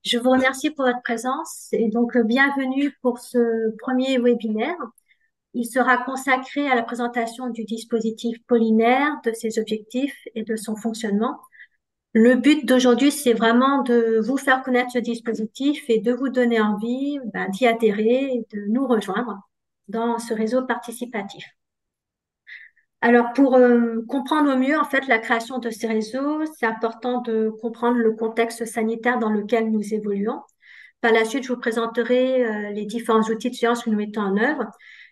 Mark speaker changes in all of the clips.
Speaker 1: Je vous remercie pour votre présence et donc bienvenue pour ce premier webinaire. Il sera consacré à la présentation du dispositif pollinaire, de ses objectifs et de son fonctionnement. Le but d'aujourd'hui, c'est vraiment de vous faire connaître ce dispositif et de vous donner envie d'y adhérer et de nous rejoindre dans ce réseau participatif. Alors, pour comprendre au mieux, en fait, la création de ces réseaux, c'est important de comprendre le contexte sanitaire dans lequel nous évoluons. Par la suite, je vous présenterai les différents outils de surveillance que nous mettons en œuvre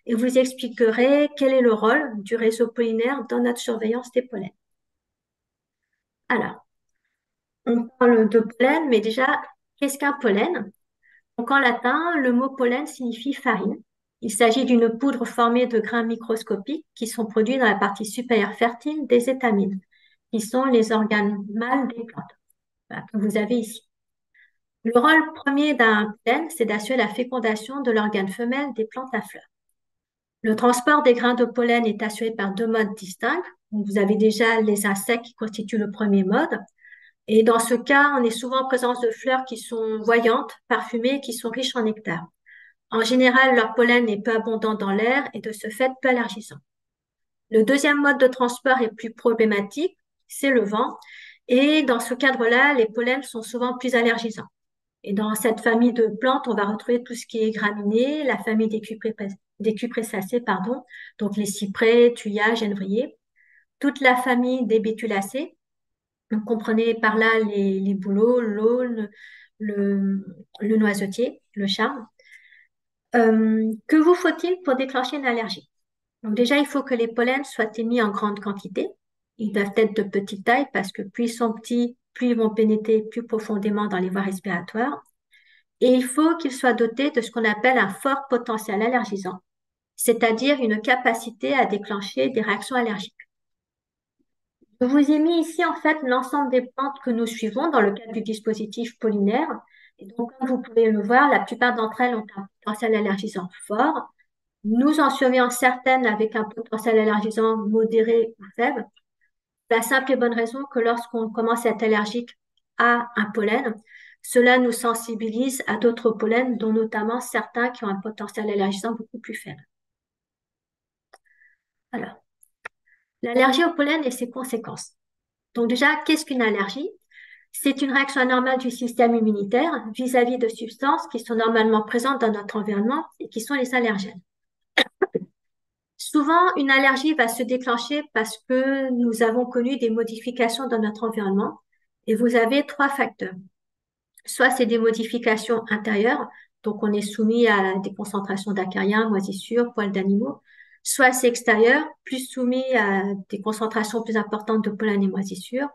Speaker 1: et vous expliquerai quel est le rôle du réseau pollinaire dans notre surveillance des pollens. Alors, on parle de pollen, mais déjà, qu'est-ce qu'un pollen? Donc, en latin, le mot pollen signifie farine. Il s'agit d'une poudre formée de grains microscopiques qui sont produits dans la partie supérieure fertile des étamines, qui sont les organes mâles des plantes, voilà, que vous avez ici. Le rôle premier d'un pollen, c'est d'assurer la fécondation de l'organe femelle des plantes à fleurs. Le transport des grains de pollen est assuré par deux modes distincts. Donc, vous avez déjà les insectes qui constituent le premier mode. Et dans ce cas, on est souvent en présence de fleurs qui sont voyantes, parfumées et qui sont riches en nectar. En général, leur pollen est peu abondant dans l'air et de ce fait peu allergisant. Le deuxième mode de transport est plus problématique, c'est le vent. Et dans ce cadre-là, les pollens sont souvent plus allergisants. Et dans cette famille de plantes, on va retrouver tout ce qui est graminées, la famille des cupressacées, pardon, donc les cyprès, thuyas, genévriers, toute la famille des bétulacées. Donc, comprenez par là les bouleaux, l'aulne, le, le noisetier, le charme. Que vous faut-il pour déclencher une allergie? Donc déjà, il faut que les pollens soient émis en grande quantité. Ils doivent être de petite taille parce que plus ils sont petits, plus ils vont pénétrer plus profondément dans les voies respiratoires. Et il faut qu'ils soient dotés de ce qu'on appelle un fort potentiel allergisant, c'est-à-dire une capacité à déclencher des réactions allergiques. Je vous ai mis ici en fait l'ensemble des plantes que nous suivons dans le cadre du dispositif pollinaire. Et donc, comme vous pouvez le voir, la plupart d'entre elles ont un potentiel allergisant fort. Nous en surveillons certaines avec un potentiel allergisant modéré ou faible. La simple et bonne raison que lorsqu'on commence à être allergique à un pollen, cela nous sensibilise à d'autres pollens, dont notamment certains qui ont un potentiel allergisant beaucoup plus faible. Alors, l'allergie au pollen et ses conséquences. Donc déjà, qu'est-ce qu'une allergie? C'est une réaction anormale du système immunitaire vis-à-vis de substances qui sont normalement présentes dans notre environnement et qui sont les allergènes. Souvent, une allergie va se déclencher parce que nous avons connu des modifications dans notre environnement et vous avez trois facteurs. Soit c'est des modifications intérieures, donc on est soumis à des concentrations d'acariens, moisissures, poils d'animaux. Soit c'est extérieur, plus soumis à des concentrations plus importantes de pollen et moisissures.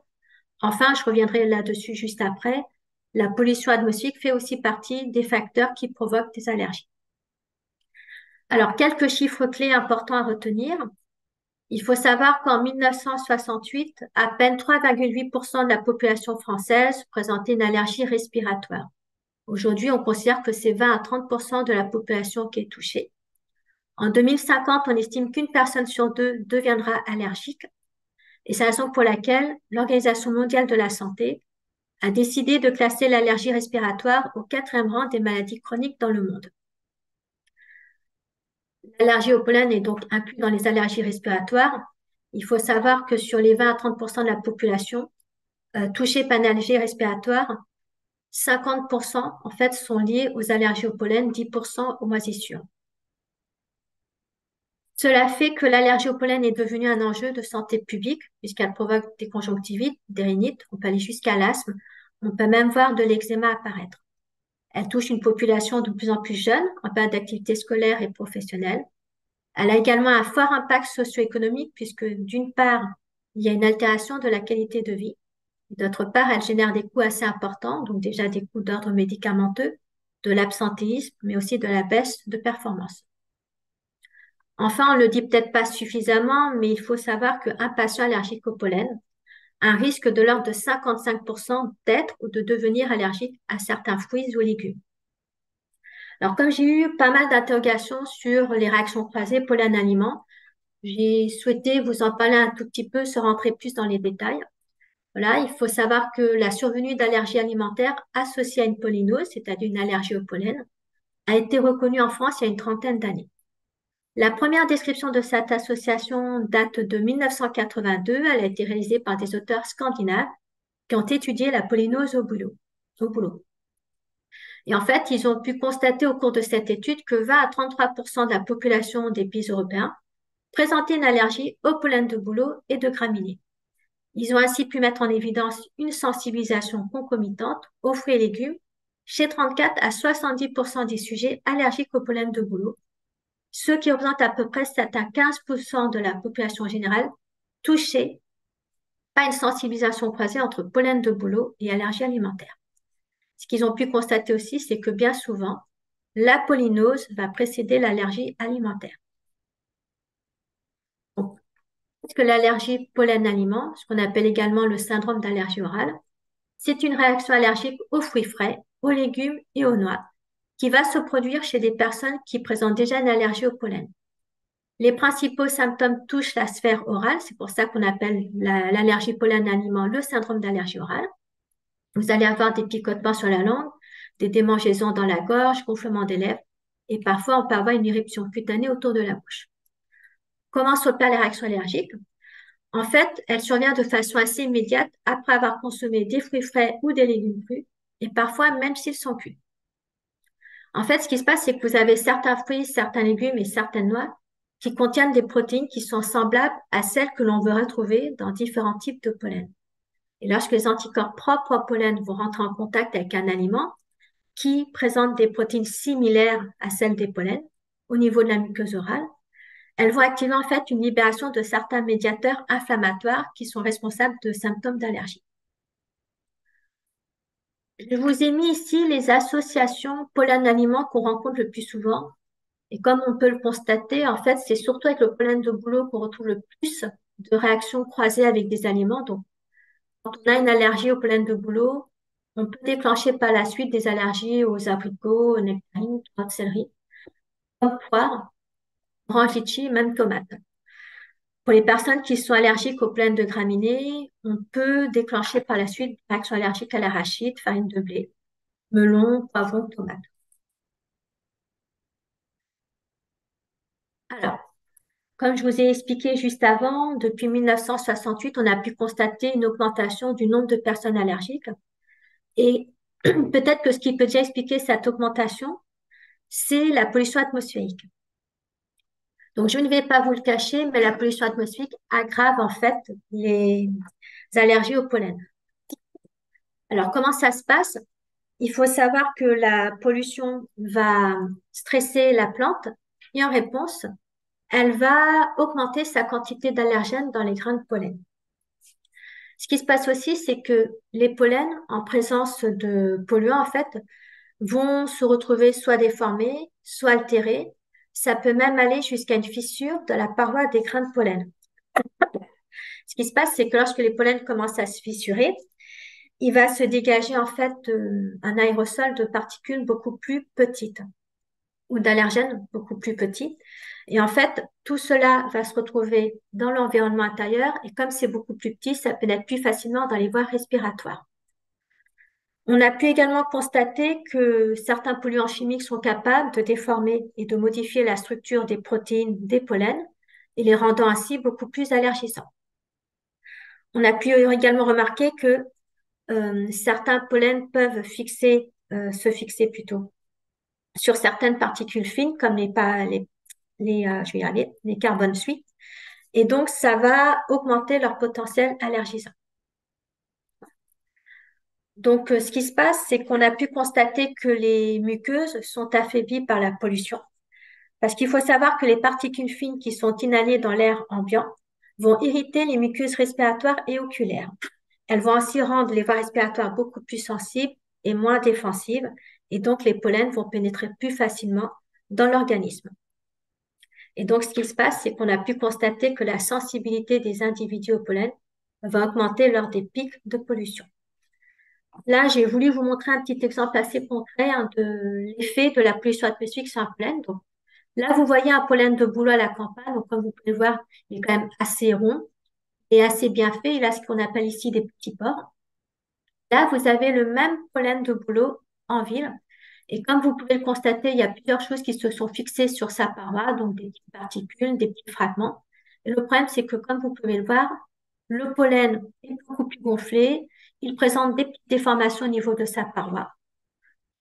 Speaker 1: Enfin, je reviendrai là-dessus juste après. La pollution atmosphérique fait aussi partie des facteurs qui provoquent des allergies. Alors, quelques chiffres clés importants à retenir. Il faut savoir qu'en 1968, à peine 3,8% de la population française présentait une allergie respiratoire. Aujourd'hui, on considère que c'est 20 à 30% de la population qui est touchée. En 2050, on estime qu'une personne sur deux deviendra allergique. Et c'est la raison pour laquelle l'Organisation mondiale de la santé a décidé de classer l'allergie respiratoire au quatrième rang des maladies chroniques dans le monde. L'allergie au pollen est donc inclue dans les allergies respiratoires. Il faut savoir que sur les 20 à 30% de la population touchée par une allergie respiratoire, 50% en fait sont liés aux allergies au pollen, 10% aux moisissures. Cela fait que l'allergie au pollen est devenue un enjeu de santé publique puisqu'elle provoque des conjonctivites, des rhinites, on peut aller jusqu'à l'asthme, on peut même voir de l'eczéma apparaître. Elle touche une population de plus en plus jeune en période d'activité scolaire et professionnelle. Elle a également un fort impact socio-économique puisque d'une part, il y a une altération de la qualité de vie. D'autre part, elle génère des coûts assez importants, donc déjà des coûts d'ordre médicamenteux, de l'absentéisme, mais aussi de la baisse de performance. Enfin, on le dit peut-être pas suffisamment, mais il faut savoir qu'un patient allergique au pollen a un risque de l'ordre de 55% d'être ou de devenir allergique à certains fruits ou légumes. Alors, comme j'ai eu pas mal d'interrogations sur les réactions croisées pollen-aliments, j'ai souhaité vous en parler un tout petit peu sans rentrer plus dans les détails. Voilà, il faut savoir que la survenue d'allergies alimentaires associées à une pollinose, c'est-à-dire une allergie au pollen, a été reconnue en France il y a une trentaine d'années. La première description de cette association date de 1982. Elle a été réalisée par des auteurs scandinaves qui ont étudié la pollinose au boulot. Et en fait, ils ont pu constater au cours de cette étude que 20 à 33% de la population des pays européens présentait une allergie au pollen de bouleau et de graminées. Ils ont ainsi pu mettre en évidence une sensibilisation concomitante aux fruits et légumes chez 34 à 70% des sujets allergiques au pollen de bouleau, ce qui représente à peu près 7 à 15% de la population générale touchée par une sensibilisation croisée entre pollen de bouleau et allergie alimentaire. Ce qu'ils ont pu constater aussi, c'est que bien souvent, la pollinose va précéder l'allergie alimentaire. Donc, qu'est-ce que l'allergie pollen-aliment, ce qu'on appelle également le syndrome d'allergie orale? C'est une réaction allergique aux fruits frais, aux légumes et aux noix qui va se produire chez des personnes qui présentent déjà une allergie au pollen. Les principaux symptômes touchent la sphère orale, c'est pour ça qu'on appelle l'allergie pollen-aliment le syndrome d'allergie orale. Vous allez avoir des picotements sur la langue, des démangeaisons dans la gorge, gonflement des lèvres, et parfois on peut avoir une éruption cutanée autour de la bouche. Comment s'opère la réaction allergique? En fait, elle survient de façon assez immédiate après avoir consommé des fruits frais ou des légumes crus, et parfois même s'ils sont cuits. En fait, ce qui se passe, c'est que vous avez certains fruits, certains légumes et certaines noix qui contiennent des protéines qui sont semblables à celles que l'on veut retrouver dans différents types de pollen. Et lorsque les anticorps propres au pollen vont rentrer en contact avec un aliment qui présente des protéines similaires à celles des pollens au niveau de la muqueuse orale, elles vont activer en fait une libération de certains médiateurs inflammatoires qui sont responsables de symptômes d'allergie. Je vous ai mis ici les associations pollen-aliments qu'on rencontre le plus souvent. Et comme on peut le constater, en fait, c'est surtout avec le pollen de bouleau qu'on retrouve le plus de réactions croisées avec des aliments. Donc, quand on a une allergie au pollen de bouleau, on peut déclencher par la suite des allergies aux abricots, aux nectarines, aux céleri, pommes, poires, oranges, litchis, même tomates. Pour les personnes qui sont allergiques au pollen de graminées, on peut déclencher par la suite des réactions allergiques à l'arachide, farine de blé, melon, poivron, tomate. Alors, comme je vous ai expliqué juste avant, depuis 1968, on a pu constater une augmentation du nombre de personnes allergiques. Et peut-être que ce qui peut déjà expliquer cette augmentation, c'est la pollution atmosphérique. Donc, je ne vais pas vous le cacher, mais la pollution atmosphérique aggrave en fait les allergies au pollen. Alors, comment ça se passe? Il faut savoir que la pollution va stresser la plante et en réponse, elle va augmenter sa quantité d'allergènes dans les grains de pollen. Ce qui se passe aussi, c'est que les pollens, en présence de polluants, en fait, vont se retrouver soit déformés, soit altérés. Ça peut même aller jusqu'à une fissure de la paroi des grains de pollen. Ce qui se passe, c'est que lorsque les pollens commencent à se fissurer, il va se dégager en fait un aérosol de particules beaucoup plus petites ou d'allergènes beaucoup plus petits. Et en fait, tout cela va se retrouver dans l'environnement intérieur et comme c'est beaucoup plus petit, ça pénètre plus facilement dans les voies respiratoires. On a pu également constater que certains polluants chimiques sont capables de déformer et de modifier la structure des protéines des pollens et les rendant ainsi beaucoup plus allergisants. On a pu également remarquer que certains pollens peuvent se fixer plutôt sur certaines particules fines comme je vais y arriver, les carbones suites. Et donc, ça va augmenter leur potentiel allergisant. Donc, ce qui se passe, c'est qu'on a pu constater que les muqueuses sont affaiblies par la pollution. Parce qu'il faut savoir que les particules fines qui sont inhalées dans l'air ambiant vont irriter les muqueuses respiratoires et oculaires. Elles vont ainsi rendre les voies respiratoires beaucoup plus sensibles et moins défensives, et donc les pollens vont pénétrer plus facilement dans l'organisme. Et donc, ce qui se passe, c'est qu'on a pu constater que la sensibilité des individus au pollen va augmenter lors des pics de pollution. Là, j'ai voulu vous montrer un petit exemple assez concret de l'effet de la pollution atmosphérique sur un pollen. Donc, là, vous voyez un pollen de bouleau à la campagne. Donc, comme vous pouvez voir, il est quand même assez rond. est assez bien fait. Il a ce qu'on appelle ici des petits pores. Là, vous avez le même pollen de bouleau en ville. Et comme vous pouvez le constater, il y a plusieurs choses qui se sont fixées sur sa paroi, donc des petites particules, des petits fragments. Et le problème, c'est que comme vous pouvez le voir, le pollen est beaucoup plus gonflé. Il présente des petites déformations au niveau de sa paroi.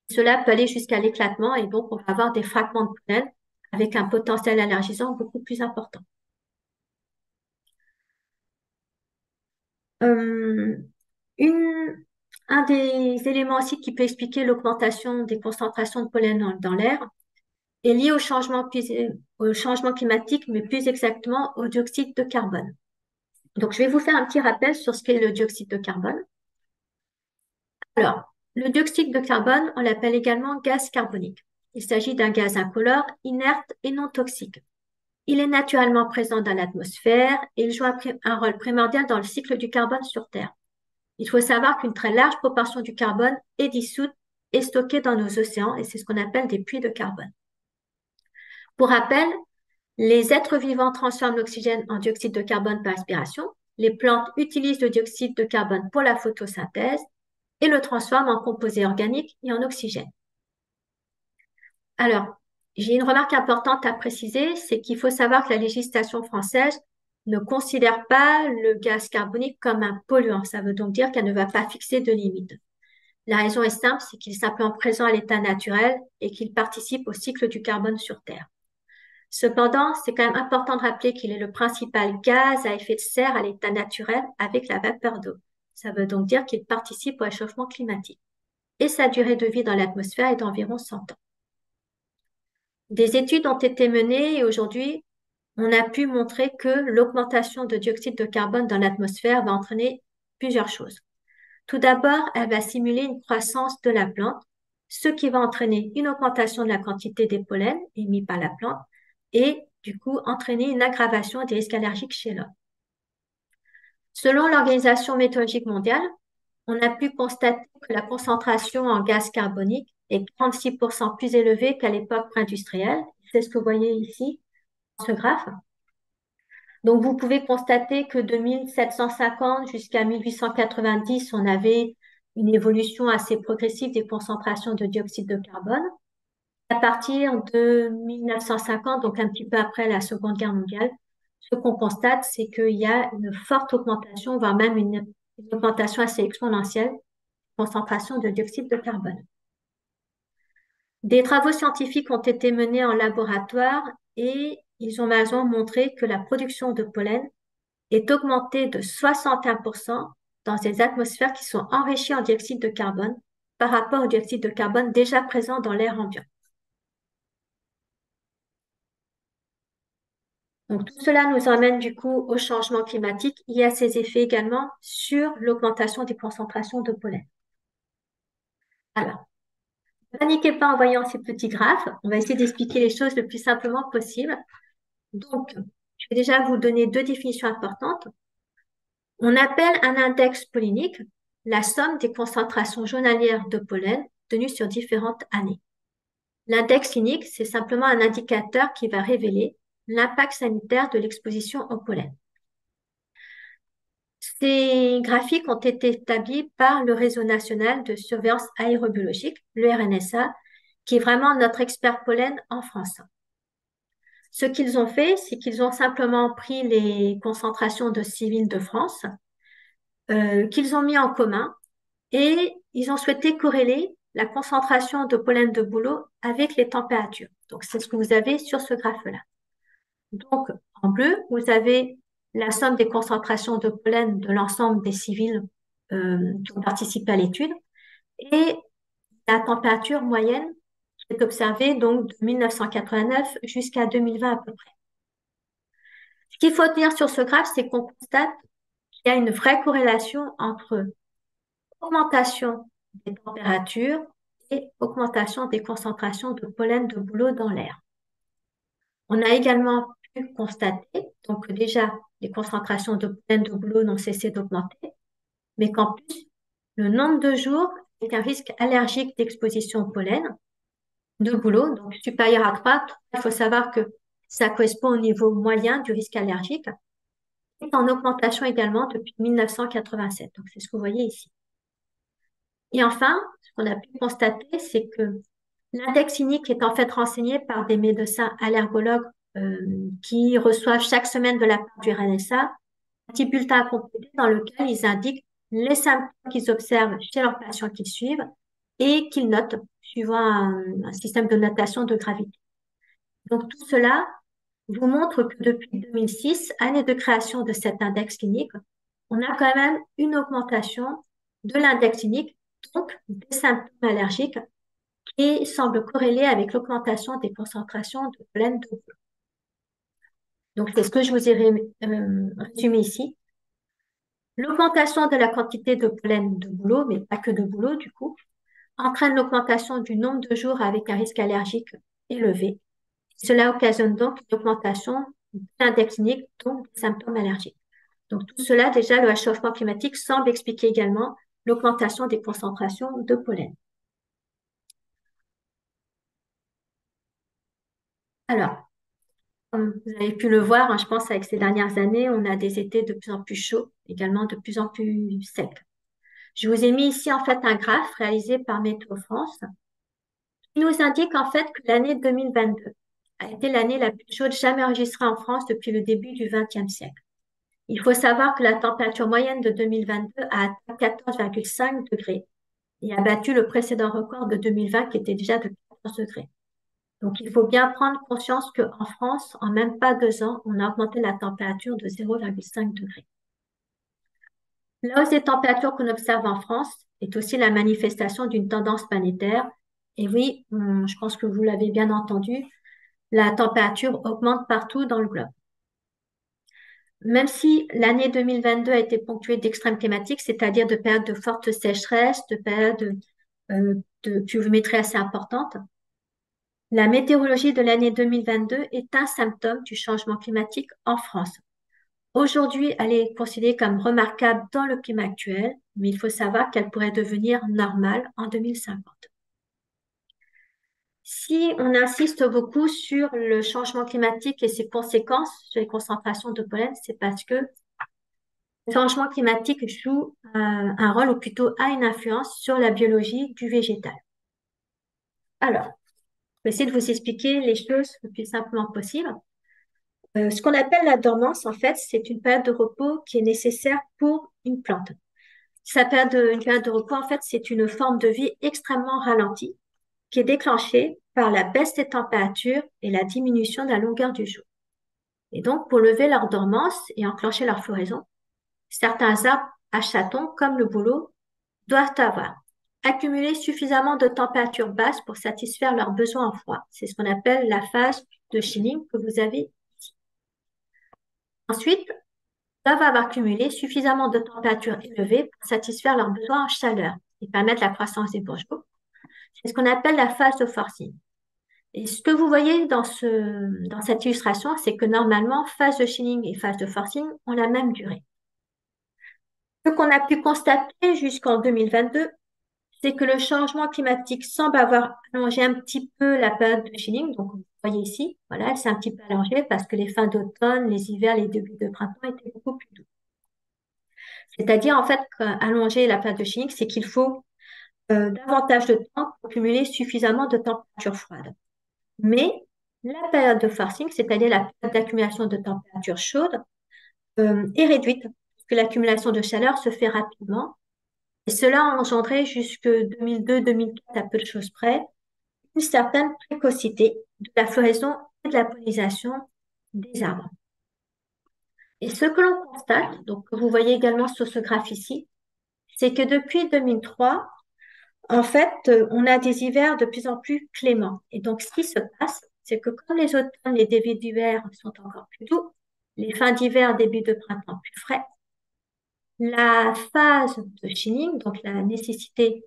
Speaker 1: Cela peut aller jusqu'à l'éclatement et donc on va avoir des fragments de pollen avec un potentiel allergisant beaucoup plus important. Euh, une, un des éléments aussi qui peut expliquer l'augmentation des concentrations de pollen dans l'air est lié au changement climatique, mais plus exactement au dioxyde de carbone. Donc, je vais vous faire un petit rappel sur ce qu'est le dioxyde de carbone. Alors, le dioxyde de carbone, on l'appelle également gaz carbonique. Il s'agit d'un gaz incolore, inerte et non toxique. Il est naturellement présent dans l'atmosphère et il joue un rôle primordial dans le cycle du carbone sur Terre. Il faut savoir qu'une très large proportion du carbone est dissoute et stockée dans nos océans et c'est ce qu'on appelle des puits de carbone. Pour rappel, les êtres vivants transforment l'oxygène en dioxyde de carbone par respiration. Les plantes utilisent le dioxyde de carbone pour la photosynthèse et le transforment en composés organiques et en oxygène. Alors, j'ai une remarque importante à préciser, c'est qu'il faut savoir que la législation française ne considère pas le gaz carbonique comme un polluant. Ça veut donc dire qu'elle ne va pas fixer de limite. La raison est simple, c'est qu'il est simplement présent à l'état naturel et qu'il participe au cycle du carbone sur Terre. Cependant, c'est quand même important de rappeler qu'il est le principal gaz à effet de serre à l'état naturel avec la vapeur d'eau. Ça veut donc dire qu'il participe au réchauffement climatique. Et sa durée de vie dans l'atmosphère est d'environ 100 ans. Des études ont été menées et aujourd'hui, on a pu montrer que l'augmentation de dioxyde de carbone dans l'atmosphère va entraîner plusieurs choses. Tout d'abord, elle va simuler une croissance de la plante, ce qui va entraîner une augmentation de la quantité des pollens émis par la plante et du coup entraîner une aggravation des risques allergiques chez l'homme. Selon l'Organisation météorologique mondiale, on a pu constater que la concentration en gaz carbonique est 46% plus élevée qu'à l'époque industrielle. C'est ce que vous voyez ici dans ce graphe. Donc, vous pouvez constater que de 1750 jusqu'à 1890, on avait une évolution assez progressive des concentrations de dioxyde de carbone. À partir de 1950, donc un petit peu après la Seconde Guerre mondiale, ce qu'on constate, c'est qu'il y a une forte augmentation, voire même une augmentation assez exponentielle de concentration de dioxyde de carbone. Des travaux scientifiques ont été menés en laboratoire et ils ont malheureusement montré que la production de pollen est augmentée de 61% dans des atmosphères qui sont enrichies en dioxyde de carbone par rapport au dioxyde de carbone déjà présent dans l'air ambiant. Donc, tout cela nous emmène du coup au changement climatique et à ses effets également sur l'augmentation des concentrations de pollen. Alors, ne paniquez pas en voyant ces petits graphes. On va essayer d'expliquer les choses le plus simplement possible. Donc, je vais déjà vous donner deux définitions importantes. On appelle un index pollinique la somme des concentrations journalières de pollen tenues sur différentes années. L'index clinique, c'est simplement un indicateur qui va révéler l'impact sanitaire de l'exposition au pollen. Ces graphiques ont été établis par le Réseau national de surveillance aérobiologique, le RNSA, qui est vraiment notre expert pollen en France. Ce qu'ils ont fait, c'est qu'ils ont simplement pris les concentrations de civils de France, qu'ils ont mis en commun, et ils ont souhaité corréler la concentration de pollen de bouleau avec les températures. Donc, c'est ce que vous avez sur ce graphe-là. Donc, en bleu, vous avez la somme des concentrations de pollen de l'ensemble des civils qui ont participé à l'étude et la température moyenne qui est observée donc de 1989 jusqu'à 2020 à peu près. Ce qu'il faut dire sur ce graphe, c'est qu'on constate qu'il y a une vraie corrélation entre augmentation des températures et augmentation des concentrations de pollen de bouleau dans l'air. On a également pu constater, donc déjà, les concentrations de pollen de bouleau n'ont cessé d'augmenter, mais qu'en plus, le nombre de jours avec un risque allergique d'exposition au pollen de bouleau, donc supérieur à 3, il faut savoir que ça correspond au niveau moyen du risque allergique, est en augmentation également depuis 1987. Donc, c'est ce que vous voyez ici. Et enfin, ce qu'on a pu constater, c'est que l'index inique est en fait renseigné par des médecins allergologues qui reçoivent chaque semaine de la part du RNSA un petit bulletin à compléter dans lequel ils indiquent les symptômes qu'ils observent chez leurs patients qu'ils suivent et qu'ils notent suivant un système de notation de gravité. Donc tout cela vous montre que depuis 2006, année de création de cet index clinique, on a quand même une augmentation de l'index clinique, donc des symptômes allergiques, qui semble corréler avec l'augmentation des concentrations de pollen de boulot. Donc c'est ce que je vous ai résumé ici. L'augmentation de la quantité de pollen de bouleau, mais pas que de bouleau du coup, entraîne l'augmentation du nombre de jours avec un risque allergique élevé. Cela occasionne donc une augmentation de l'index clinique, donc des symptômes allergiques. Donc tout cela, déjà, le réchauffement climatique semble expliquer également l'augmentation des concentrations de pollen. Alors, comme vous avez pu le voir, hein, je pense avec ces dernières années, on a des étés de plus en plus chauds, également de plus en plus secs. Je vous ai mis ici en fait un graphe réalisé par Météo France qui nous indique en fait que l'année 2022 a été l'année la plus chaude jamais enregistrée en France depuis le début du XXe siècle. Il faut savoir que la température moyenne de 2022 a atteint 14,5 degrés et a battu le précédent record de 2020 qui était déjà de 14 degrés. Donc il faut bien prendre conscience qu'en France, en même pas 2 ans, on a augmenté la température de 0,5 degrés. La hausse des températures qu'on observe en France est aussi la manifestation d'une tendance planétaire. Et oui, je pense que vous l'avez bien entendu, la température augmente partout dans le globe. Même si l'année 2022 a été ponctuée d'extrêmes climatiques, c'est-à-dire de périodes de forte sécheresse, de périodes de pluviométrie assez importantes, la météorologie de l'année 2022 est un symptôme du changement climatique en France. Aujourd'hui, elle est considérée comme remarquable dans le climat actuel, mais il faut savoir qu'elle pourrait devenir normale en 2050. Si on insiste beaucoup sur le changement climatique et ses conséquences sur les concentrations de pollen, c'est parce que le changement climatique joue un rôle ou plutôt a une influence sur la biologie du végétal. Alors, je vais essayer de vous expliquer les choses le plus simplement possible. Ce qu'on appelle la dormance, en fait, c'est une période de repos qui est nécessaire pour une plante. Une période de repos, en fait, c'est une forme de vie extrêmement ralentie qui est déclenchée par la baisse des températures et la diminution de la longueur du jour. Et donc, pour lever leur dormance et enclencher leur floraison, certains arbres à chatons, comme le bouleau, doivent avoir accumulé suffisamment de température basse pour satisfaire leurs besoins en froid. C'est ce qu'on appelle la phase de chilling que vous avez ici. Ensuite, doivent avoir cumulé suffisamment de température élevée pour satisfaire leurs besoins en chaleur et permettre la croissance des bourgeons. C'est ce qu'on appelle la phase de forcing. Et ce que vous voyez dans cette illustration, c'est que normalement, phase de chilling et phase de forcing ont la même durée. Ce qu'on a pu constater jusqu'en 2022, c'est que le changement climatique semble avoir allongé un petit peu la période de chilling. Donc, vous voyez ici, voilà, elle s'est un petit peu allongée parce que les fins d'automne, les hivers, les débuts de printemps étaient beaucoup plus doux. C'est-à-dire, en fait, allonger la période de chilling, c'est qu'il faut davantage de temps pour cumuler suffisamment de température froide. Mais la période de forcing, c'est-à-dire la période d'accumulation de température chaude, est réduite, parce que l'accumulation de chaleur se fait rapidement. Et cela a engendré jusque 2002-2004, à peu de choses près, une certaine précocité de la floraison et de la pollinisation des arbres. Et ce que l'on constate, donc que vous voyez également sur ce graphe ici, c'est que depuis 2003, en fait, on a des hivers de plus en plus cléments. Et donc, ce qui se passe, c'est que comme les automnes, les débuts d'hiver sont encore plus doux, les fins d'hiver, début de printemps plus frais, la phase de chilling, donc la nécessité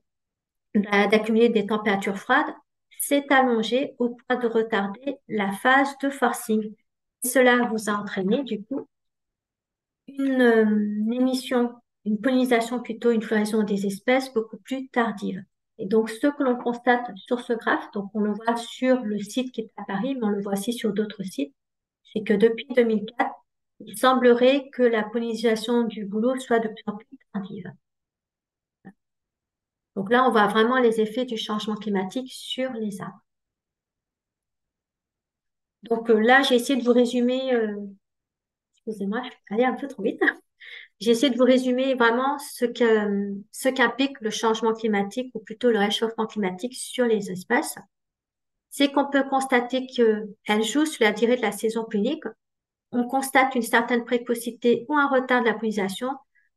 Speaker 1: d'accumuler des températures froides, s'est allongée au point de retarder la phase de forcing. Cela vous a entraîné, du coup, une émission, une pollinisation plutôt, une floraison des espèces beaucoup plus tardive. Et donc, ce que l'on constate sur ce graphe, donc on le voit sur le site qui est à Paris, mais on le voit aussi sur d'autres sites, c'est que depuis 2004, il semblerait que la pollinisation du bouleau soit de plus en plus tardive. Donc là, on voit vraiment les effets du changement climatique sur les arbres. Donc là, j'ai essayé de vous résumer, excusez-moi, je suis allée un peu trop vite. J'ai essayé de vous résumer vraiment ce qu'implique le changement climatique, ou plutôt le réchauffement climatique sur les espèces. C'est qu'on peut constater qu'elle joue sur la durée de la saison pluviométrique. On constate une certaine précocité ou un retard de la pollinisation,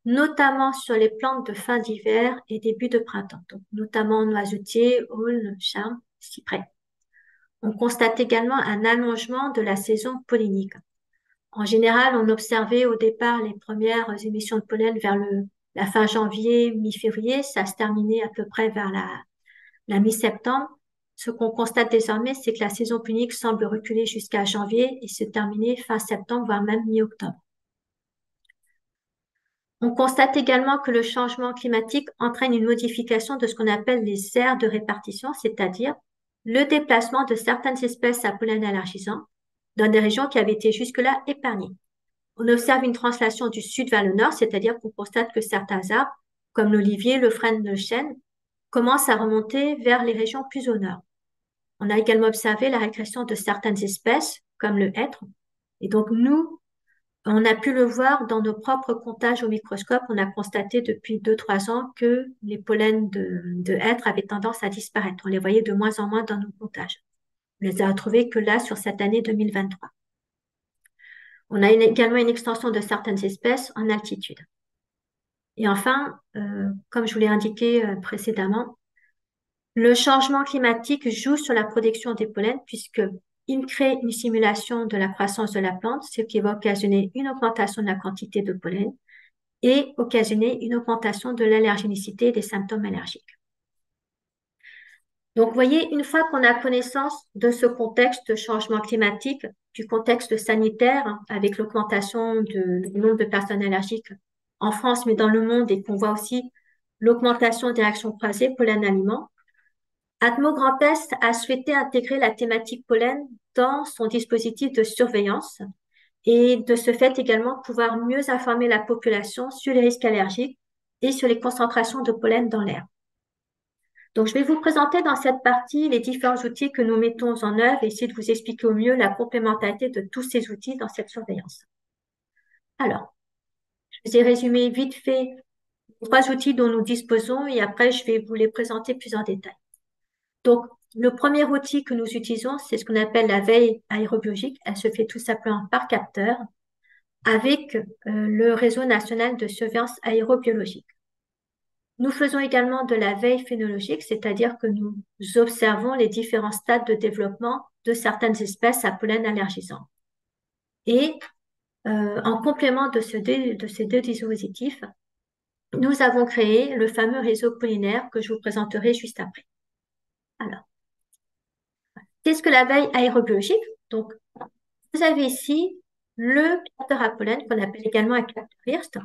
Speaker 1: notamment sur les plantes de fin d'hiver et début de printemps, donc notamment noisetiers, aulnes, charmes, cyprès. On constate également un allongement de la saison pollinique. En général, on observait au départ les premières émissions de pollen vers la fin janvier, mi-février. Ça se terminait à peu près vers la mi-septembre. Ce qu'on constate désormais, c'est que la saison pollinique semble reculer jusqu'à janvier et se terminer fin septembre, voire même mi-octobre. On constate également que le changement climatique entraîne une modification de ce qu'on appelle les aires de répartition, c'est-à-dire le déplacement de certaines espèces à pollen allergisant dans des régions qui avaient été jusque-là épargnées. On observe une translation du sud vers le nord, c'est-à-dire qu'on constate que certains arbres, comme l'olivier, le frêne, le chêne, commencent à remonter vers les régions plus au nord. On a également observé la régression de certaines espèces, comme le hêtre. Et donc, nous, on a pu le voir dans nos propres comptages au microscope. On a constaté depuis 2-3 ans que les pollens de hêtre avaient tendance à disparaître. On les voyait de moins en moins dans nos comptages. On les a retrouvés que là, sur cette année 2023. On a également une extension de certaines espèces en altitude. Et enfin, comme je vous l'ai indiqué précédemment, le changement climatique joue sur la production des pollens puisqu'il crée une simulation de la croissance de la plante, ce qui va occasionner une augmentation de la quantité de pollen et occasionner une augmentation de l'allergénicité des symptômes allergiques. Donc, vous voyez, une fois qu'on a connaissance de ce contexte de changement climatique, du contexte sanitaire, hein, avec l'augmentation du nombre de personnes allergiques en France, mais dans le monde, et qu'on voit aussi l'augmentation des réactions croisées pollen-aliments, Atmo Grand Est a souhaité intégrer la thématique pollen dans son dispositif de surveillance et de ce fait également pouvoir mieux informer la population sur les risques allergiques et sur les concentrations de pollen dans l'air. Donc, je vais vous présenter dans cette partie les différents outils que nous mettons en œuvre et essayer de vous expliquer au mieux la complémentarité de tous ces outils dans cette surveillance. Alors, je vous ai résumé vite fait les 3 outils dont nous disposons et après, je vais vous les présenter plus en détail. Donc, le premier outil que nous utilisons, c'est ce qu'on appelle la veille aérobiologique. Elle se fait tout simplement par capteur avec le réseau national de surveillance aérobiologique. Nous faisons également de la veille phénologique, c'est-à-dire que nous observons les différents stades de développement de certaines espèces à pollen allergisant. Et en complément de ces deux dispositifs, nous avons créé le fameux réseau pollinaire que je vous présenterai juste après. Alors, qu'est-ce que la veille aérobiologique? Donc, vous avez ici le capteur à pollen qu'on appelle également un capteur IRST.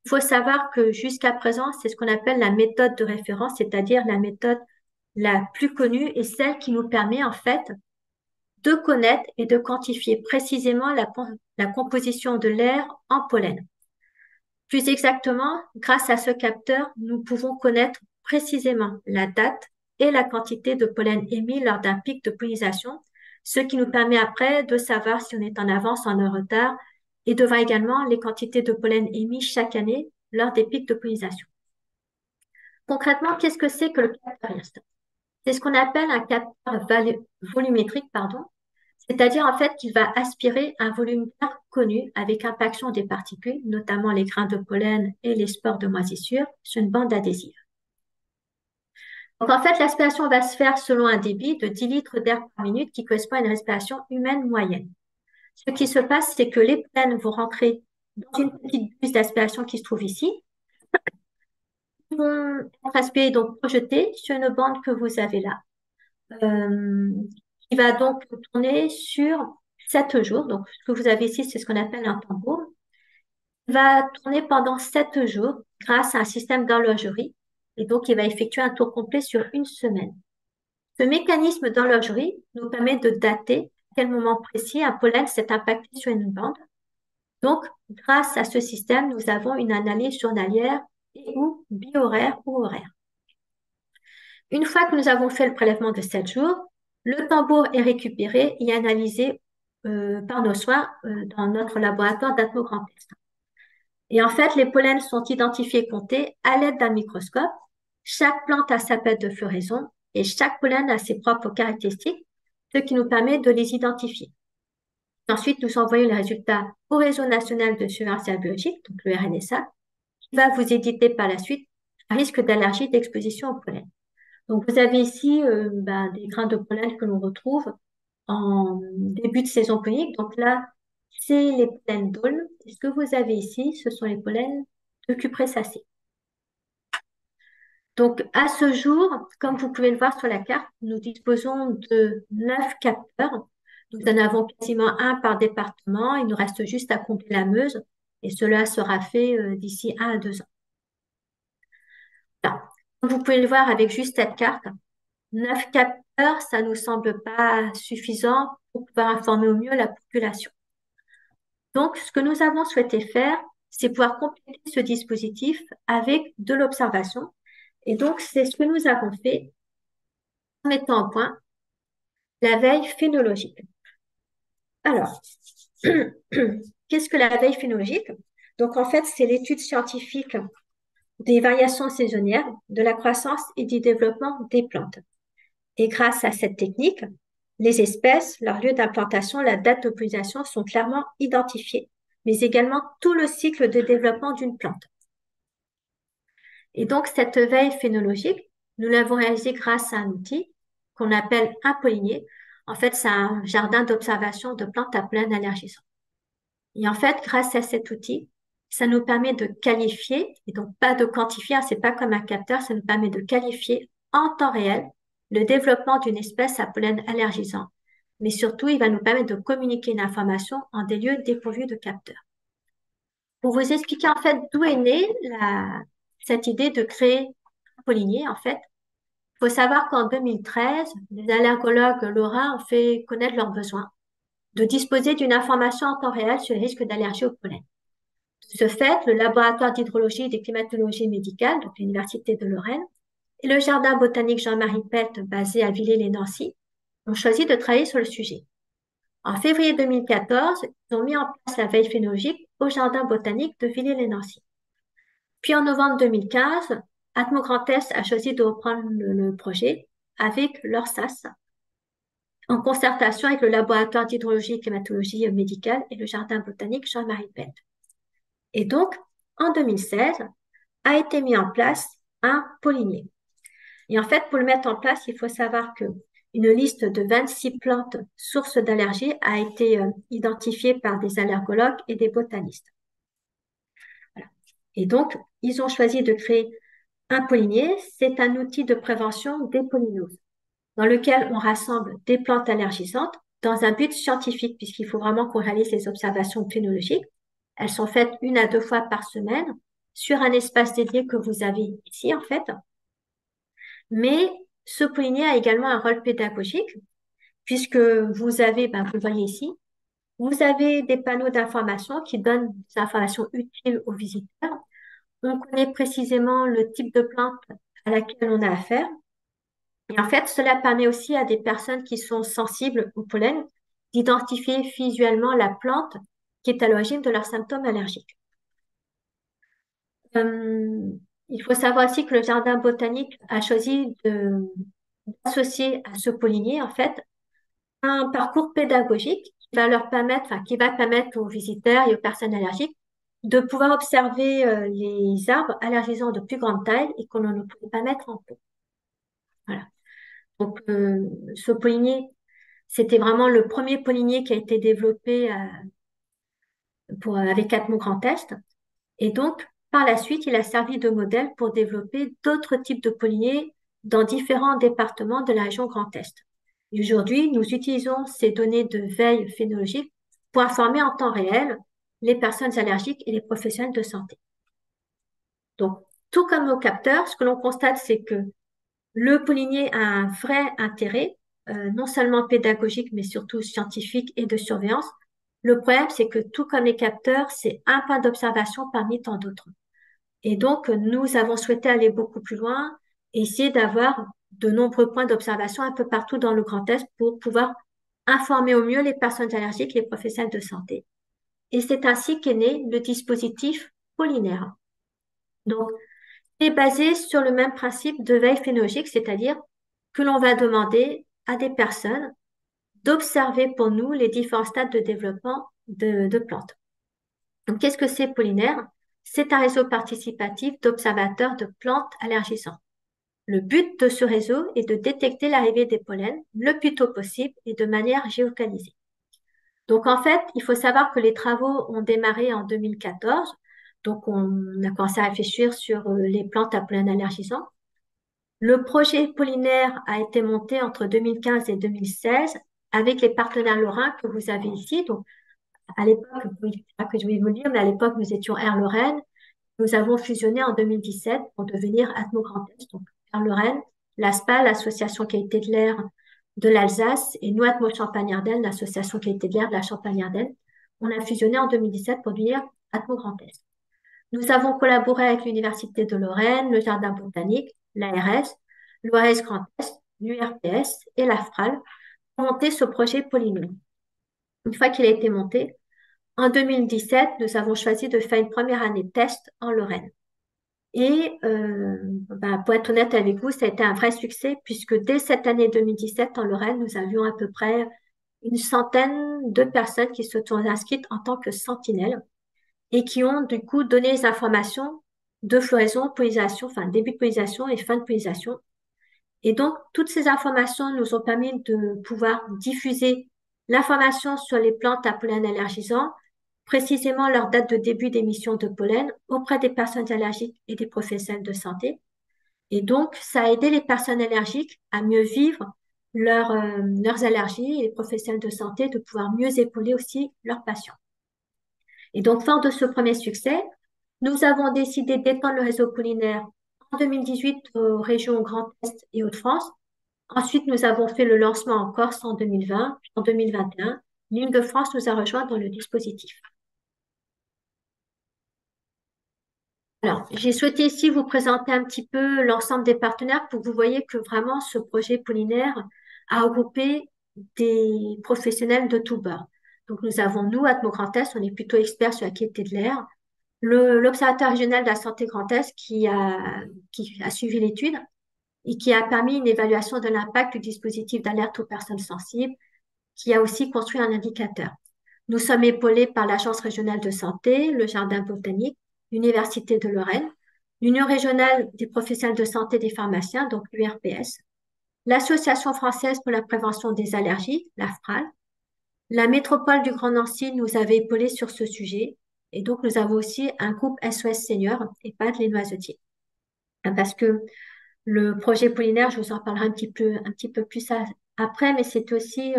Speaker 1: Il faut savoir que jusqu'à présent, c'est ce qu'on appelle la méthode de référence, c'est-à-dire la méthode la plus connue et celle qui nous permet en fait de connaître et de quantifier précisément la composition de l'air en pollen. Plus exactement, grâce à ce capteur, nous pouvons connaître précisément la date et la quantité de pollen émis lors d'un pic de pollinisation, ce qui nous permet après de savoir si on est en avance ou en retard et de voir également les quantités de pollen émis chaque année lors des pics de pollinisation. Concrètement, qu'est-ce que c'est que le capteur IRST? C'est ce qu'on appelle un capteur volumétrique, c'est-à-dire en fait qu'il va aspirer un volume d'air connu avec impaction des particules, notamment les grains de pollen et les spores de moisissure, sur une bande adhésive. Donc en fait, l'aspiration va se faire selon un débit de 10 litres d'air par minute qui correspond à une respiration humaine moyenne. Ce qui se passe, c'est que les pollens vont rentrer dans une petite buse d'aspiration qui se trouve ici. Ils vont être aspirés, donc projetés sur une bande que vous avez là, qui va donc tourner sur 7 jours. Donc, ce que vous avez ici, c'est ce qu'on appelle un tambour. Il va tourner pendant 7 jours grâce à un système d'horlogerie. Et donc, il va effectuer un tour complet sur une semaine. Ce mécanisme d'horlogerie nous permet de dater à quel moment précis un pollen s'est impacté sur une bande. Donc, grâce à ce système, nous avons une analyse journalière et ou bi-horaire ou horaire. Une fois que nous avons fait le prélèvement de 7 jours, le tambour est récupéré et analysé par nos soins dans notre laboratoire d'Atmo Grand Est. Et en fait, les pollens sont identifiés et comptés à l'aide d'un microscope. Chaque plante a sa période de floraison et chaque pollen a ses propres caractéristiques, ce qui nous permet de les identifier. Ensuite, nous envoyons les résultats au Réseau national de surveillance biologique, donc le RNSA, qui va vous éditer par la suite un risque d'allergie d'exposition au pollen. Donc, vous avez ici des grains de pollen que l'on retrouve en début de saison pollinique. Donc là, c'est les pollens d'aulne. Et ce que vous avez ici, ce sont les pollens de cupressacées. Donc, à ce jour, comme vous pouvez le voir sur la carte, nous disposons de 9 capteurs. Nous en avons quasiment un par département. Il nous reste juste à combler la Meuse et cela sera fait d'ici 1 à 2 ans. Alors, comme vous pouvez le voir avec juste cette carte, 9 capteurs, ça nous semble pas suffisant pour pouvoir informer au mieux la population. Donc, ce que nous avons souhaité faire, c'est pouvoir compléter ce dispositif avec de l'observation. Et donc, c'est ce que nous avons fait en mettant au point la veille phénologique. Alors, qu'est-ce que la veille phénologique? Donc, en fait, c'est l'étude scientifique des variations saisonnières, de la croissance et du développement des plantes. Et grâce à cette technique, les espèces, leur lieu d'implantation, la date de pollinisation sont clairement identifiés, mais également tout le cycle de développement d'une plante. Et donc, cette veille phénologique, nous l'avons réalisée grâce à un outil qu'on appelle un pollinier. En fait, c'est un jardin d'observation de plantes à pollen allergisant. Et en fait, grâce à cet outil, ça nous permet de qualifier, et donc pas de quantifier, hein, c'est pas comme un capteur, ça nous permet de qualifier en temps réel le développement d'une espèce à pollen allergisant. Mais surtout, il va nous permettre de communiquer une information en des lieux dépourvus de capteurs. Pour vous expliquer en fait d'où est née cette idée de créer un pollinier, en fait, il faut savoir qu'en 2013, les allergologues lorrains ont fait connaître leurs besoins de disposer d'une information en temps réel sur les risques d'allergie au pollen. De ce fait, le laboratoire d'hydrologie et de climatologie médicale, donc l'Université de Lorraine, et le jardin botanique Jean-Marie Pelt, basé à Villers-les-Nancy, ont choisi de travailler sur le sujet. En février 2014, ils ont mis en place la veille phénologique au jardin botanique de Villers-les-Nancy. Puis en novembre 2015, Atmo Grand Est a choisi de reprendre le projet avec leur SAS, en concertation avec le laboratoire d'hydrologie et climatologie médicale et le jardin botanique Jean-Marie Pelt. Et donc, en 2016, a été mis en place un pollinier. Et en fait, pour le mettre en place, il faut savoir que une liste de 26 plantes sources d'allergie a été identifiée par des allergologues et des botanistes. Voilà. Et donc, ils ont choisi de créer un pollinier. C'est un outil de prévention des pollinoses dans lequel on rassemble des plantes allergisantes dans un but scientifique, puisqu'il faut vraiment qu'on réalise les observations phénologiques. Elles sont faites 1 à 2 fois par semaine sur un espace dédié que vous avez ici, en fait. Mais ce pollinier a également un rôle pédagogique, puisque vous avez, vous le voyez ici, vous avez des panneaux d'information qui donnent des informations utiles aux visiteurs. On connaît précisément le type de plante à laquelle on a affaire. Et en fait, cela permet aussi à des personnes qui sont sensibles au pollen d'identifier visuellement la plante qui est à l'origine de leurs symptômes allergiques. Il faut savoir aussi que le jardin botanique a choisi d'associer à ce pollinier, en fait, un parcours pédagogique qui va leur permettre, qui va permettre aux visiteurs et aux personnes allergiques de pouvoir observer les arbres allergisants de plus grande taille et qu'on ne pouvait pas mettre en pot. Voilà. Donc, ce pollinier, c'était vraiment le premier pollinier qui a été développé avec Atmo Grand Est. Et donc, par la suite, il a servi de modèle pour développer d'autres types de polliniers dans différents départements de la région Grand Est. Et aujourd'hui, nous utilisons ces données de veille phénologique pour informer en temps réel les personnes allergiques et les professionnels de santé. Donc, tout comme au capteur, ce que l'on constate, c'est que le pollinier a un vrai intérêt, non seulement pédagogique, mais surtout scientifique et de surveillance, Le problème, c'est que tout comme les capteurs, c'est un point d'observation parmi tant d'autres. Et donc, nous avons souhaité aller beaucoup plus loin et essayer d'avoir de nombreux points d'observation un peu partout dans le Grand Est pour pouvoir informer au mieux les personnes allergiques et les professionnels de santé. Et c'est ainsi qu'est né le dispositif Pollinaire. Donc, il est basé sur le même principe de veille phénologique, c'est-à-dire que l'on va demander à des personnes d'observer pour nous les différents stades de développement de plantes. Donc, qu'est-ce que c'est Pollinaire? C'est un réseau participatif d'observateurs de plantes allergisantes. Le but de ce réseau est de détecter l'arrivée des pollens le plus tôt possible et de manière géolocalisée. Donc, en fait, il faut savoir que les travaux ont démarré en 2014. Donc, on a commencé à réfléchir sur les plantes à pollen allergisant. Le projet Pollinaire a été monté entre 2015 et 2016 avec les partenaires lorrains que vous avez ici. Donc, à l'époque, pas que je vais vous le dire, mais à l'époque, nous étions Air Lorraine. Nous avons fusionné en 2017 pour devenir Atmo Grand Est. Donc, Air Lorraine, l'ASPA, l'Association qualité de l'air de l'Alsace, et nous, Atmo Champagne-Ardenne, l'Association qualité de l'air de la Champagne-Ardenne. On a fusionné en 2017 pour devenir Atmo Grand Est. Nous avons collaboré avec l'Université de Lorraine, le Jardin botanique, l'ARS, l'OAS Grand Est, l'URPS et l'AFPRAL pour monter ce projet Polynôme. Une fois qu'il a été monté, en 2017, nous avons choisi de faire une première année de test en Lorraine. Et pour être honnête avec vous, ça a été un vrai succès puisque dès cette année 2017 en Lorraine, nous avions à peu près une centaine de personnes qui se sont inscrites en tant que sentinelles et qui ont du coup donné les informations de floraison, pollinisation, enfin début de pollinisation et fin de pollinisation. Et donc, toutes ces informations nous ont permis de pouvoir diffuser l'information sur les plantes à pollen allergisant, précisément leur date de début d'émission de pollen auprès des personnes allergiques et des professionnels de santé. Et donc, ça a aidé les personnes allergiques à mieux vivre leurs allergies et les professionnels de santé de pouvoir mieux épauler aussi leurs patients. Et donc, fort de ce premier succès, nous avons décidé d'étendre le réseau pollinaire en 2018 aux régions Grand Est et Hauts-de-France. Ensuite, nous avons fait le lancement en Corse en 2020, puis en 2021. L'Île-de-France nous a rejoints dans le dispositif. Alors, j'ai souhaité ici vous présenter un petit peu l'ensemble des partenaires pour que vous voyez que vraiment ce projet Pollinaire a regroupé des professionnels de tout bord. Donc, nous avons, nous, Atmo Grand Est, on est plutôt experts sur la qualité de l'air. L'Observatoire régional de la santé Grand Est qui a suivi l'étude et qui a permis une évaluation de l'impact du dispositif d'alerte aux personnes sensibles, qui a aussi construit un indicateur. Nous sommes épaulés par l'Agence régionale de santé, le Jardin botanique, l'Université de Lorraine, l'Union régionale des professionnels de santé des pharmaciens, donc l'URPS, l'Association française pour la prévention des allergies, l'AFPRAL, la métropole du Grand Nancy nous avait épaulés sur ce sujet, et donc nous avons aussi un groupe SOS Senior, EHPAD Les Noisetiers. Parce que le projet Pollinaire, je vous en parlerai un petit peu plus après, mais c'est aussi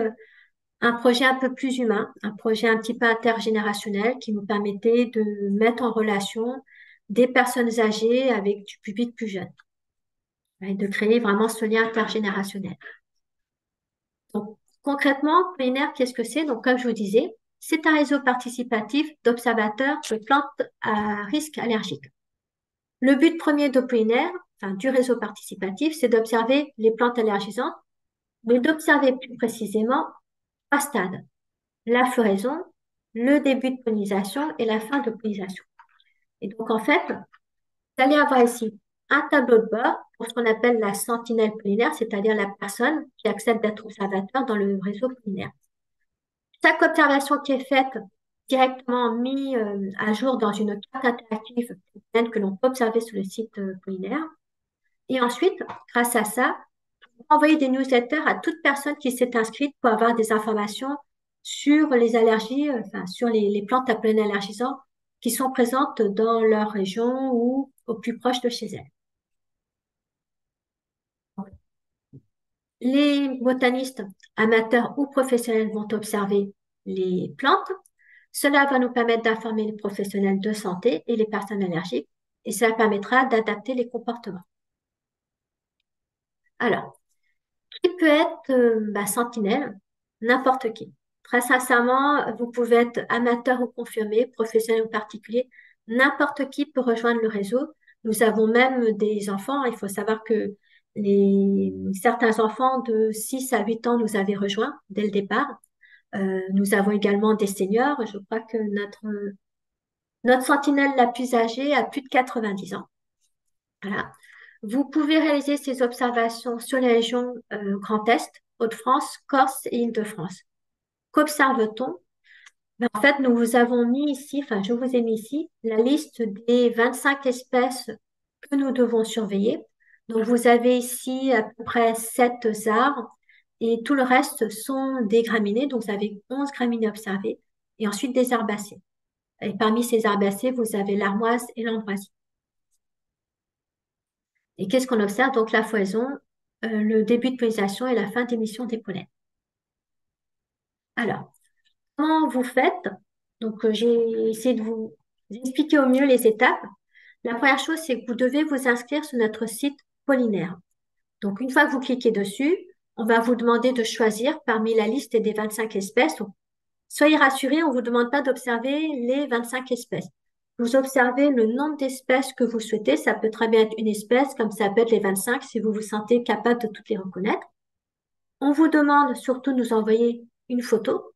Speaker 1: un projet un peu plus humain, un projet un petit peu intergénérationnel qui nous permettait de mettre en relation des personnes âgées avec du public plus jeune et de créer vraiment ce lien intergénérationnel. Donc, concrètement, Pollinaire, qu'est-ce que c'est? Donc, comme je vous disais, c'est un réseau participatif d'observateurs de plantes à risque allergique. Le but premier de Pollinaire, enfin du réseau participatif, c'est d'observer les plantes allergisantes, mais d'observer plus précisément trois stades: la floraison, le début de pollinisation et la fin de pollinisation. Et donc, en fait, vous allez avoir ici un tableau de bord pour ce qu'on appelle la sentinelle pollinaire, c'est-à-dire la personne qui accepte d'être observateur dans le réseau pollinaire. Chaque observation qui est faite directement mise à jour dans une carte interactive que l'on peut observer sur le site pollinaire. Et ensuite, grâce à ça, envoyer des newsletters à toute personne qui s'est inscrite pour avoir des informations sur les allergies, enfin sur les plantes à pollen allergisant qui sont présentes dans leur région ou au plus proche de chez elles. Les botanistes amateurs ou professionnels vont observer les plantes. Cela va nous permettre d'informer les professionnels de santé et les personnes allergiques et cela permettra d'adapter les comportements. Alors, qui peut être sentinelle? N'importe qui. Très sincèrement, vous pouvez être amateur ou confirmé, professionnel ou particulier. N'importe qui peut rejoindre le réseau. Nous avons même des enfants. Il faut savoir que certains enfants de 6 à 8 ans nous avaient rejoints dès le départ. Nous avons également des seniors. Je crois que notre sentinelle la plus âgée a plus de 90 ans. Voilà. Vous pouvez réaliser ces observations sur les régions Grand Est, Hauts-de-France, Corse et Île-de-France. Qu'observe-t-on? Ben, en fait, nous vous avons mis ici, enfin, je vous ai mis ici la liste des 25 espèces que nous devons surveiller. Donc, vous avez ici à peu près 7 arbres et tout le reste sont des graminées. Donc, vous avez 11 graminées observées et ensuite des herbacées. Et parmi ces herbacées, vous avez l'armoise et l'ambroisie. Et qu'est-ce qu'on observe? Donc, la floraison, le début de pollinisation et la fin d'émission des pollens. Alors, comment vous faites? Donc, j'ai essayé de vous expliquer au mieux les étapes. La première chose, c'est que vous devez vous inscrire sur notre site Pollinaire. Donc, une fois que vous cliquez dessus, on va vous demander de choisir parmi la liste des 25 espèces. Donc, soyez rassurés, on ne vous demande pas d'observer les 25 espèces. Vous observez le nombre d'espèces que vous souhaitez. Ça peut très bien être une espèce, comme ça peut être les 25 si vous vous sentez capable de toutes les reconnaître. On vous demande surtout de nous envoyer une photo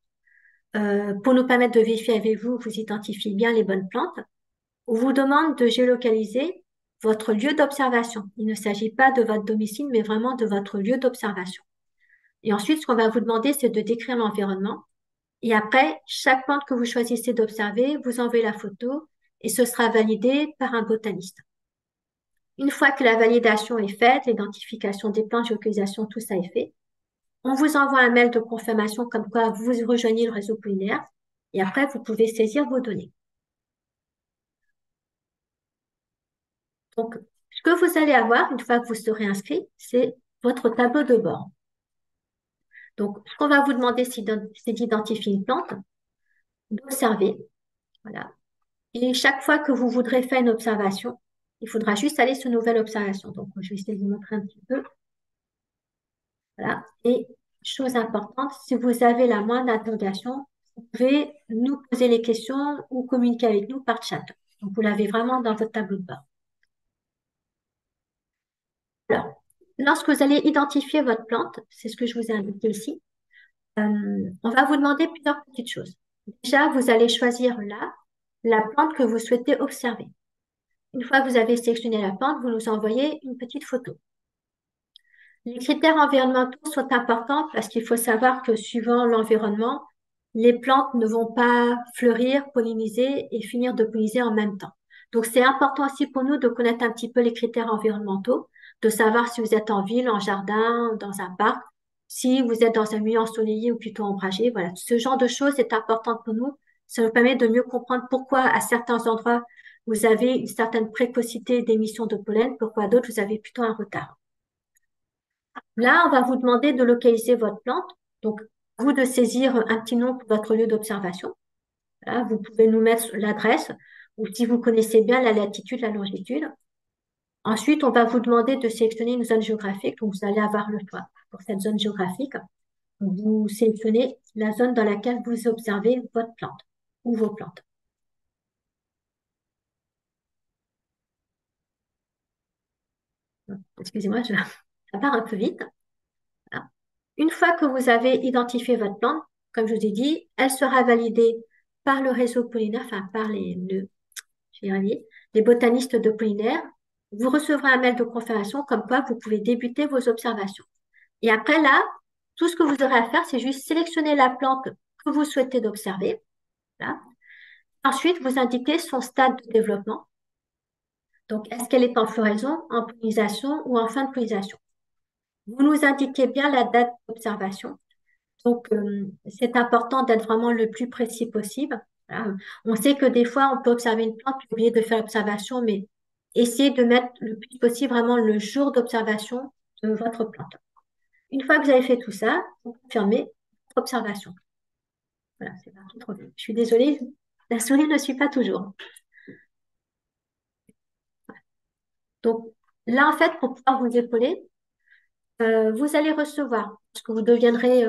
Speaker 1: pour nous permettre de vérifier avec vous, vous identifiez bien les bonnes plantes. On vous demande de géolocaliser votre lieu d'observation. Il ne s'agit pas de votre domicile, mais vraiment de votre lieu d'observation. Et ensuite, ce qu'on va vous demander, c'est de décrire l'environnement. Et après, chaque plante que vous choisissez d'observer, vous envoyez la photo et ce sera validé par un botaniste. Une fois que la validation est faite, l'identification des plantes, géolocalisation, tout ça est fait, on vous envoie un mail de confirmation comme quoi vous rejoignez le réseau pollinaire et après, vous pouvez saisir vos données. Donc, ce que vous allez avoir une fois que vous serez inscrit, c'est votre tableau de bord. Donc, ce qu'on va vous demander, c'est d'identifier une plante, d'observer. Voilà. Et chaque fois que vous voudrez faire une observation, il faudra juste aller sur Nouvelle observation. Donc, je vais essayer de vous montrer un petit peu. Voilà. Et chose importante, si vous avez la moindre interrogation, vous pouvez nous poser les questions ou communiquer avec nous par chat. Donc, vous l'avez vraiment dans votre tableau de bord. Alors, lorsque vous allez identifier votre plante, c'est ce que je vous ai indiqué ici, on va vous demander plusieurs petites choses. Déjà, vous allez choisir là la plante que vous souhaitez observer. Une fois que vous avez sélectionné la plante, vous nous envoyez une petite photo. Les critères environnementaux sont importants parce qu'il faut savoir que suivant l'environnement, les plantes ne vont pas fleurir, polliniser et finir de polliniser en même temps. Donc, c'est important aussi pour nous de connaître un petit peu les critères environnementaux, de savoir si vous êtes en ville, en jardin, dans un parc, si vous êtes dans un milieu ensoleillé ou plutôt ombragé. Voilà, ce genre de choses est important pour nous. Ça nous permet de mieux comprendre pourquoi à certains endroits, vous avez une certaine précocité d'émission de pollen, pourquoi à d'autres, vous avez plutôt un retard. Là, on va vous demander de localiser votre plante. Donc, vous de saisir un petit nom pour votre lieu d'observation. Là, vous pouvez nous mettre l'adresse ou si vous connaissez bien la latitude, la longitude. Ensuite, on va vous demander de sélectionner une zone géographique. Donc, vous allez avoir le choix pour cette zone géographique. Vous sélectionnez la zone dans laquelle vous observez votre plante ou vos plantes. Excusez-moi, ça part un peu vite. Voilà. Une fois que vous avez identifié votre plante, comme je vous ai dit, elle sera validée par le réseau pollinaire, enfin par les botanistes de pollinaire. Vous recevrez un mail de confirmation comme quoi vous pouvez débuter vos observations. Et après là, tout ce que vous aurez à faire, c'est juste sélectionner la plante que vous souhaitez d'observer. Là. Ensuite, vous indiquez son stade de développement. Donc, est-ce qu'elle est en floraison, en pollinisation ou en fin de pollinisation? Vous nous indiquez bien la date d'observation. Donc, c'est important d'être vraiment le plus précis possible. Voilà. On sait que des fois, on peut observer une plante puis oublier de faire l'observation, mais essayez de mettre le plus possible vraiment le jour d'observation de votre plante. Une fois que vous avez fait tout ça, vous confirmez votre observation. Voilà, c'est parti trop vite. Je suis désolée, la souris ne suit pas toujours. Donc, là, en fait, pour pouvoir vous épauler, vous allez recevoir, parce que vous deviendrez,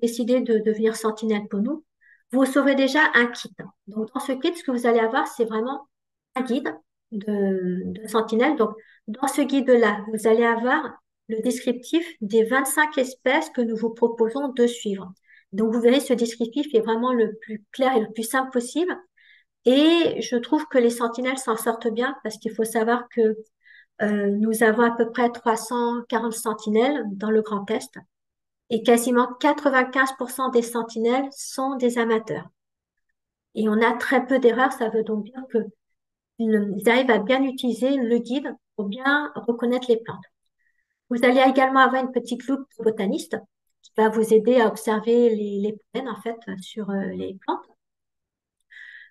Speaker 1: décidez de devenir sentinelle pour nous, vous recevrez déjà un kit. Donc, dans ce kit, ce que vous allez avoir, c'est vraiment un guide de sentinelle. Donc, dans ce guide-là, vous allez avoir le descriptif des 25 espèces que nous vous proposons de suivre. Donc, vous verrez, ce descriptif est vraiment le plus clair et le plus simple possible. Et je trouve que les sentinelles s'en sortent bien parce qu'il faut savoir que nous avons à peu près 340 sentinelles dans le Grand Est et quasiment 95% des sentinelles sont des amateurs. Et on a très peu d'erreurs, ça veut donc dire qu'ils arrivent à bien utiliser le guide pour bien reconnaître les plantes. Vous allez également avoir une petite loupe de botaniste qui va vous aider à observer les pollens en fait sur les plantes.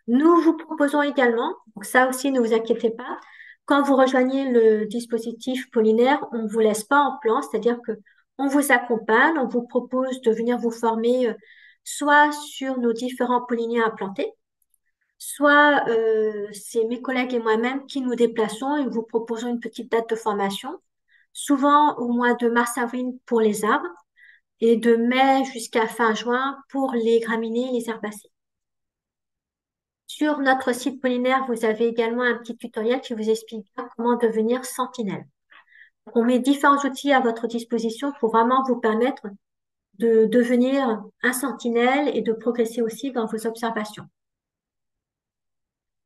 Speaker 1: Nous vous proposons également, donc ça aussi ne vous inquiétez pas, quand vous rejoignez le dispositif pollinaire, on ne vous laisse pas en plan, c'est-à-dire que on vous accompagne, on vous propose de venir vous former soit sur nos différents polliniers implantés, soit c'est mes collègues et moi-même qui nous déplaçons et vous proposons une petite date de formation, souvent au mois de mars-avril pour les arbres et de mai jusqu'à fin juin pour les graminées et les herbacées. Sur notre site pollinaire, vous avez également un petit tutoriel qui vous explique bien comment devenir sentinelle. On met différents outils à votre disposition pour vraiment vous permettre de devenir un sentinelle et de progresser aussi dans vos observations.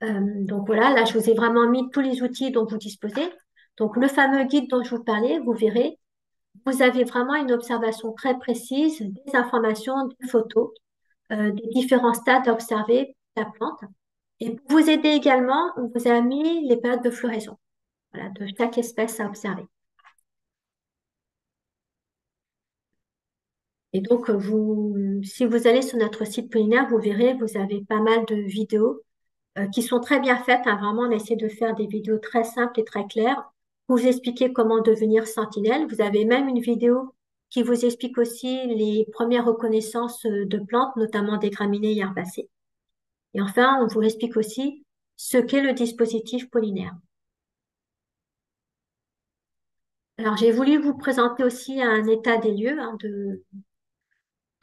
Speaker 1: Donc voilà, là je vous ai vraiment mis tous les outils dont vous disposez. Donc le fameux guide dont je vous parlais, vous verrez, vous avez vraiment une observation très précise, des informations, des photos, des différents stades à observer de la plante. Et pour vous aider également, on vous a mis les périodes de floraison, voilà, de chaque espèce à observer. Et donc, si vous allez sur notre site pollinaire, vous verrez, vous avez pas mal de vidéos qui sont très bien faites, hein. Vraiment, on essaie de faire des vidéos très simples et très claires pour vous expliquer comment devenir sentinelle. Vous avez même une vidéo qui vous explique aussi les premières reconnaissances de plantes, notamment des graminées et herbacées. Et enfin, on vous explique aussi ce qu'est le dispositif pollinaire. Alors, j'ai voulu vous présenter aussi un état des lieux hein, de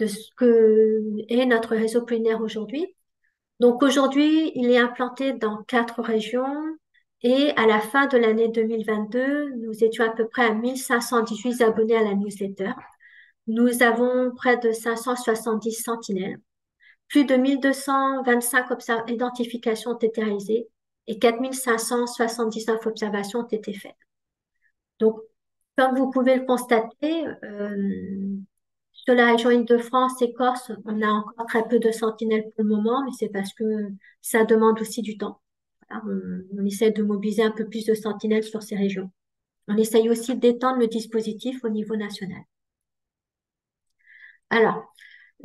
Speaker 1: ce que est notre réseau pollinaire aujourd'hui. Donc, aujourd'hui, il est implanté dans 4 régions et à la fin de l'année 2022, nous étions à peu près à 1518 abonnés à la newsletter. Nous avons près de 570 sentinelles. Plus de 1225 identifications ont été réalisées et 4579 observations ont été faites. Donc, comme vous pouvez le constater, sur la région Île-de-France et Corse, on a encore très peu de sentinelles pour le moment, mais c'est parce que ça demande aussi du temps. Voilà, on essaie de mobiliser un peu plus de sentinelles sur ces régions. On essaye aussi d'étendre le dispositif au niveau national. Alors,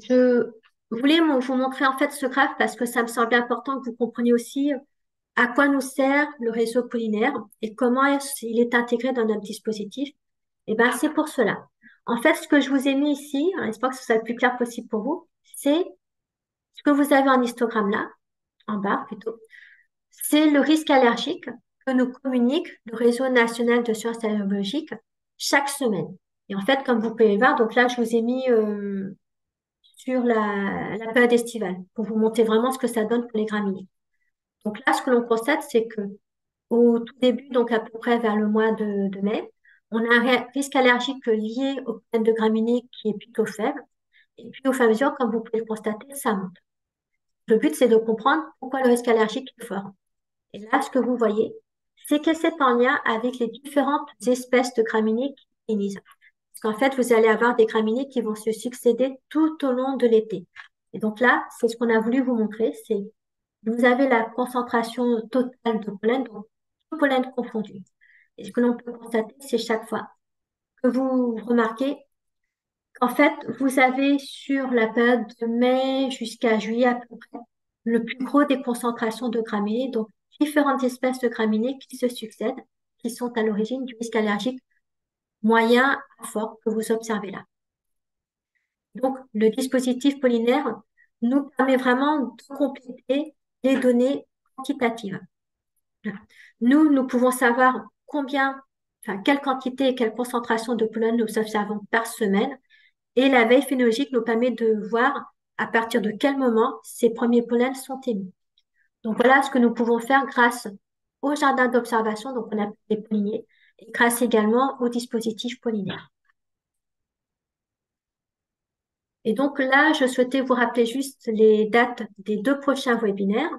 Speaker 1: je voulais vous montrer en fait ce graphe parce que ça me semble important que vous compreniez aussi à quoi nous sert le réseau pollinaire et comment il est intégré dans notre dispositif. Eh ben, c'est pour cela. En fait, ce que je vous ai mis ici, en espérant que ce soit le plus clair possible pour vous, c'est ce que vous avez en histogramme là, en bas plutôt. C'est le risque allergique que nous communique le réseau national de sciences allergologiques chaque semaine. Et en fait, comme vous pouvez le voir, donc là, je vous ai mis sur la période estivale pour vous montrer vraiment ce que ça donne pour les graminées. Donc là, ce que l'on constate, c'est que au tout début, donc à peu près vers le mois de mai, on a un risque allergique lié au pollen de graminées qui est plutôt faible. Et puis, au fur et à mesure, comme vous pouvez le constater, ça monte. Le but, c'est de comprendre pourquoi le risque allergique est fort. Et là, ce que vous voyez, c'est que c'est en lien avec les différentes espèces de graminées qui pollinisent. Parce qu'en fait, vous allez avoir des graminées qui vont se succéder tout au long de l'été. Et donc là, c'est ce qu'on a voulu vous montrer, c'est vous avez la concentration totale de pollen, donc tout pollen confondu. Et ce que l'on peut constater, c'est chaque fois que vous remarquez qu'en fait, vous avez sur la période de mai jusqu'à juillet à peu près le plus gros des concentrations de graminées, donc différentes espèces de graminées qui se succèdent, qui sont à l'origine du risque allergique moyen à fort que vous observez là. Donc, le dispositif pollinaire nous permet vraiment de compléter les données quantitatives. Nous pouvons savoir combien, enfin, quelle quantité et quelle concentration de pollen nous observons par semaine. Et la veille phénologique nous permet de voir à partir de quel moment ces premiers pollens sont émis. Donc voilà ce que nous pouvons faire grâce au jardin d'observation, donc on a les polliniers, et grâce également au dispositif pollinaire. Et donc là, je souhaitais vous rappeler juste les dates des deux prochains webinaires.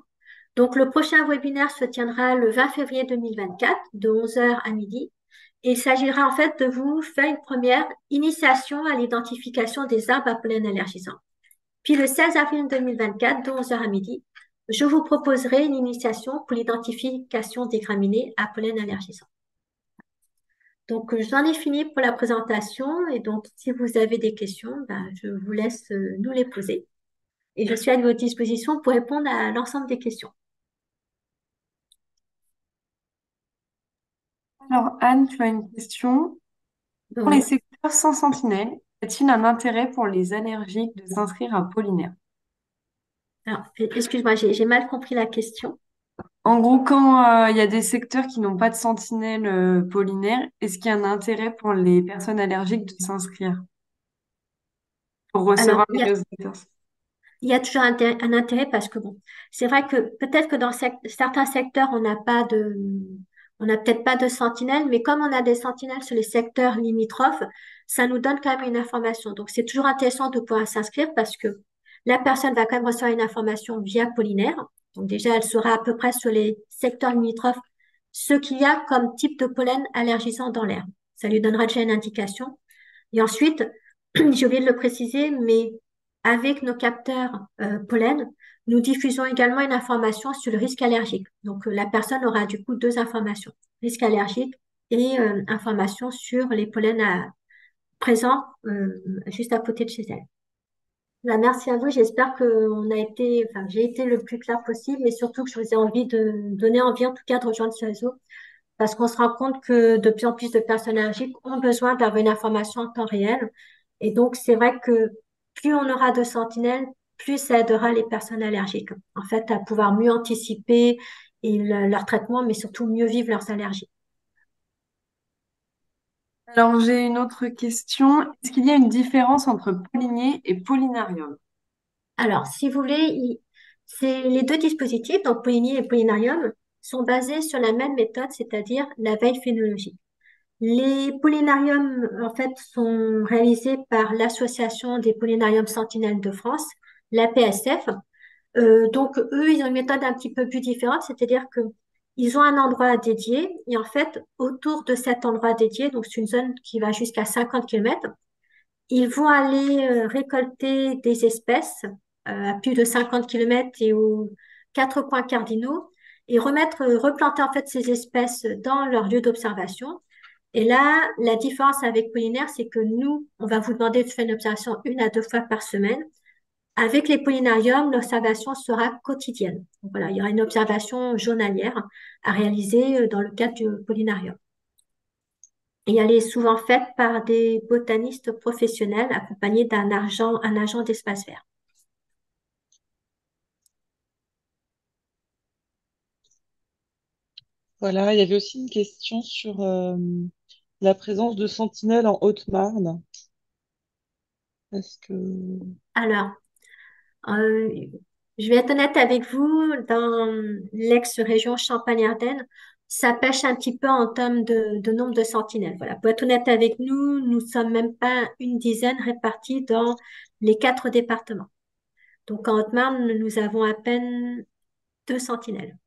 Speaker 1: Donc le prochain webinaire se tiendra le 20 février 2024 de 11 heures à midi. Et il s'agira en fait de vous faire une première initiation à l'identification des arbres à pollen allergisants. Puis le 16 avril 2024 de 11 heures à midi, je vous proposerai une initiation pour l'identification des graminées à pollen allergisant. Donc, j'en ai fini pour la présentation et donc, si vous avez des questions, ben, je vous laisse nous les poser. Et je suis à votre disposition pour répondre à l'ensemble des questions.
Speaker 2: Alors, Anne, tu as une question. Dans les
Speaker 1: Oui.
Speaker 2: secteurs sans sentinelle, y a-t-il un intérêt pour les allergiques de s'inscrire à Pollinaire?
Speaker 1: Alors, excuse-moi, j'ai mal compris la question.
Speaker 2: En gros, quand il y a des secteurs qui n'ont pas de sentinelle pollinaire, est-ce qu'il y a un intérêt pour les personnes allergiques de s'inscrire pour
Speaker 1: Alors,
Speaker 2: recevoir les newsletters?
Speaker 1: il y a toujours un intérêt parce que bon, c'est vrai que peut-être que dans certains secteurs, on n'a peut-être pas de sentinelles, mais comme on a des sentinelles sur les secteurs limitrophes, ça nous donne quand même une information. Donc, c'est toujours intéressant de pouvoir s'inscrire parce que la personne va quand même recevoir une information via Pollinaire. Donc, déjà, elle saura à peu près sur les secteurs limitrophes ce qu'il y a comme type de pollen allergisant dans l'air. Ça lui donnera déjà une indication. Et ensuite, j'ai oublié de le préciser, mais avec nos capteurs pollen, nous diffusons également une information sur le risque allergique. Donc, la personne aura du coup deux informations, risque allergique et information sur les pollens présents juste à côté de chez elle. Bah, merci à vous. J'espère que enfin, j'ai été le plus clair possible, mais surtout que je vous ai envie de donner envie en tout cas de rejoindre ce réseau parce qu'on se rend compte que de plus en plus de personnes allergiques ont besoin d'avoir une information en temps réel. Et donc, c'est vrai que plus on aura de sentinelles, plus ça aidera les personnes allergiques, en fait, à pouvoir mieux anticiper leur traitement, mais surtout mieux vivre leurs allergies.
Speaker 2: Alors, j'ai une autre question. Est-ce qu'il y a une différence entre pollinier et pollinarium?
Speaker 1: Alors, si vous voulez, c'est les deux dispositifs, donc Pollinier et Pollinarium, sont basés sur la même méthode, c'est-à-dire la veille phénologique. Les pollinariums, en fait, sont réalisés par l'Association des pollinariums sentinelles de France, l'APSF. Donc, eux, ils ont une méthode un petit peu plus différente, c'est-à-dire que ils ont un endroit dédié et en fait, autour de cet endroit dédié, donc c'est une zone qui va jusqu'à 50 kilomètres, ils vont aller récolter des espèces à plus de 50 kilomètres et aux quatre points cardinaux et replanter en fait ces espèces dans leur lieu d'observation. Et là, la différence avec Pollinaire, c'est que nous, on va vous demander de faire une observation une à deux fois par semaine. Avec les pollinariums, l'observation sera quotidienne. Donc voilà, il y aura une observation journalière à réaliser dans le cadre du pollinarium. Et elle est souvent faite par des botanistes professionnels accompagnés un agent d'espace vert.
Speaker 3: Voilà, il y avait aussi une question sur la présence de sentinelles en Haute-Marne. Est-ce que...
Speaker 1: Alors, euh, je vais être honnête avec vous, dans l'ex-région Champagne-Ardenne, ça pêche un petit peu en termes de nombre de sentinelles. Voilà. Pour être honnête avec nous, nous sommes même pas une dizaine répartis dans les quatre départements. Donc, en Haute-Marne, nous avons à peine deux sentinelles.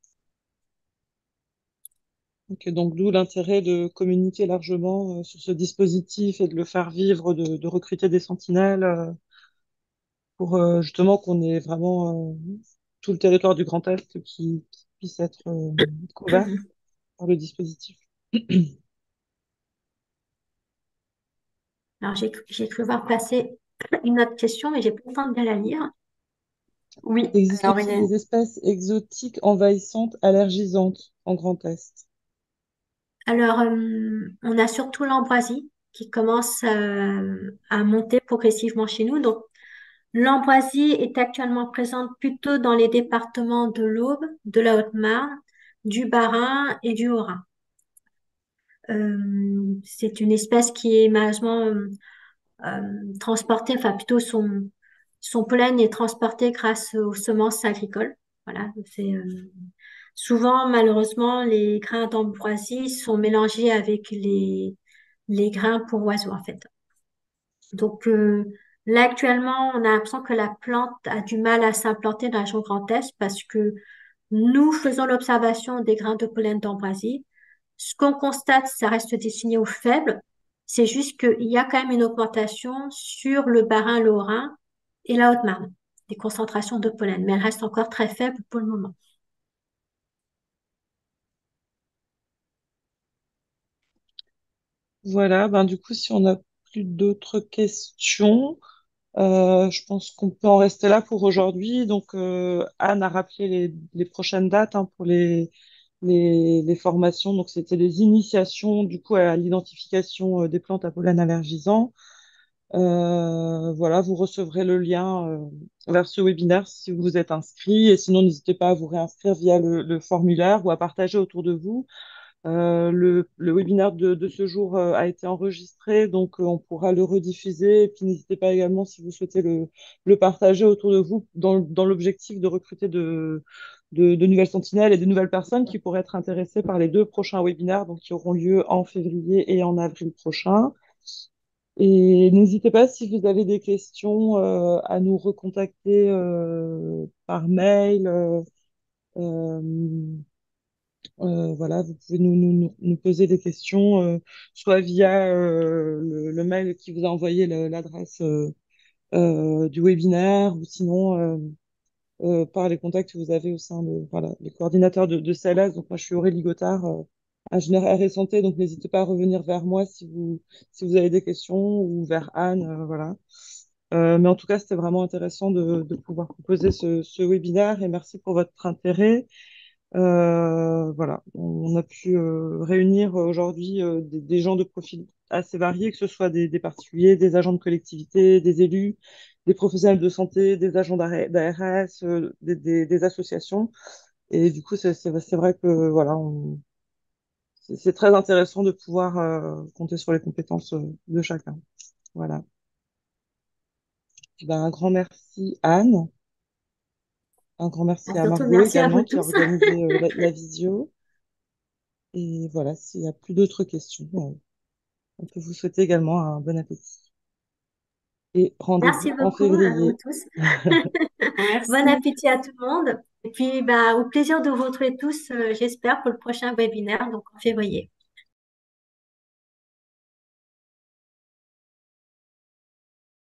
Speaker 3: Ok, donc d'où l'intérêt de communiquer largement sur ce dispositif et de le faire vivre, de recruter des sentinelles pour justement qu'on ait vraiment tout le territoire du Grand Est qui puisse être couvert par le dispositif.
Speaker 1: Alors, j'ai cru voir passer une autre question, mais j'ai pas le temps de bien la lire.
Speaker 2: Oui, alors il y
Speaker 3: Existe-t-il
Speaker 2: a
Speaker 3: des espèces exotiques envahissantes allergisantes en Grand Est?
Speaker 1: Alors, on a surtout l'ambroisie qui commence à monter progressivement chez nous. Donc, l'ambroisie est actuellement présente plutôt dans les départements de l'Aube, de la Haute-Marne, du Bas-Rhin et du Haut-Rhin. C'est une espèce qui est malheureusement transporté, enfin plutôt son pollen est transporté grâce aux semences agricoles. Voilà, souvent, malheureusement, les grains d'ambroisie sont mélangés avec les grains pour oiseaux, en fait. Donc là, actuellement, on a l'impression que la plante a du mal à s'implanter dans la région Grand Est parce que nous faisons l'observation des grains de pollen d'ambroisie. Ce qu'on constate, ça reste des signaux faibles. C'est juste qu'il y a quand même une augmentation sur le Bas-Rhin, le Haut-Rhin et la Haute-Marne, des concentrations de pollen, mais elles restent encore très faibles pour le moment.
Speaker 3: Voilà, ben du coup, si on n'a plus d'autres questions, je pense qu'on peut en rester là pour aujourd'hui. Donc, Anne a rappelé les prochaines dates hein, pour les formations. Donc, c'était les initiations du coup à l'identification des plantes à pollen allergisant. Voilà, vous recevrez le lien vers ce webinaire si vous êtes inscrit. Et sinon, n'hésitez pas à vous réinscrire via le formulaire ou à partager autour de vous. Le webinaire de ce jour a été enregistré, donc on pourra le rediffuser. Et puis n'hésitez pas également, si vous souhaitez le partager autour de vous, dans l'objectif de recruter de nouvelles sentinelles et de nouvelles personnes qui pourraient être intéressées par les deux prochains webinaires, donc qui auront lieu en février et en avril prochain. Et n'hésitez pas, si vous avez des questions, à nous recontacter par mail. Euh, voilà, vous pouvez nous poser des questions, soit via le mail qui vous a envoyé l'adresse du webinaire, ou sinon par les contacts que vous avez au sein de voilà, les coordinateurs de CELAS. Donc moi, je suis Aurélie Gothard, ingénieure R&D santé, donc n'hésitez pas à revenir vers moi si vous avez des questions, ou vers Anne, voilà. Mais en tout cas, c'était vraiment intéressant de pouvoir proposer ce webinaire, et merci pour votre intérêt. Voilà, on a pu réunir aujourd'hui des gens de profils assez variés, que ce soit des particuliers, des agents de collectivité, des élus, des professionnels de santé, des agents d'ARS, des associations. Et du coup, c'est vrai que voilà, c'est très intéressant de pouvoir compter sur les compétences de chacun. Voilà. Ben, un grand merci Anne, un grand merci à
Speaker 1: Surtout,
Speaker 3: Margot
Speaker 1: merci à vous
Speaker 3: également qui a
Speaker 1: tous.
Speaker 3: organisé la visio. Et voilà, s'il n'y a plus d'autres questions, on peut vous souhaiter également un bon appétit. Et
Speaker 1: Merci
Speaker 3: rendez-vous en
Speaker 1: beaucoup à vous
Speaker 3: février.
Speaker 1: tous. Bon
Speaker 2: Merci.
Speaker 1: appétit à tout le monde. Et puis, bah, au plaisir de vous retrouver tous, j'espère, pour le prochain webinaire, donc en février.